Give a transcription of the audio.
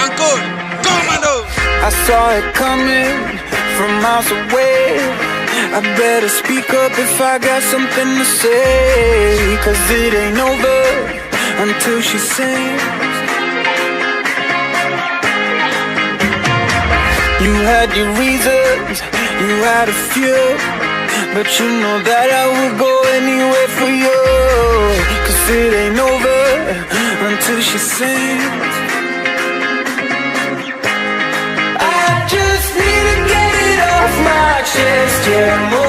encore, commando. I saw it coming from miles away. I better speak up if I got something to say, 'cause it ain't over until she sings. You had your reasons, you had a few, but you know that I would go anywhere for you, 'cause it ain't over until she sings. I just need to get it off my chest, yeah, more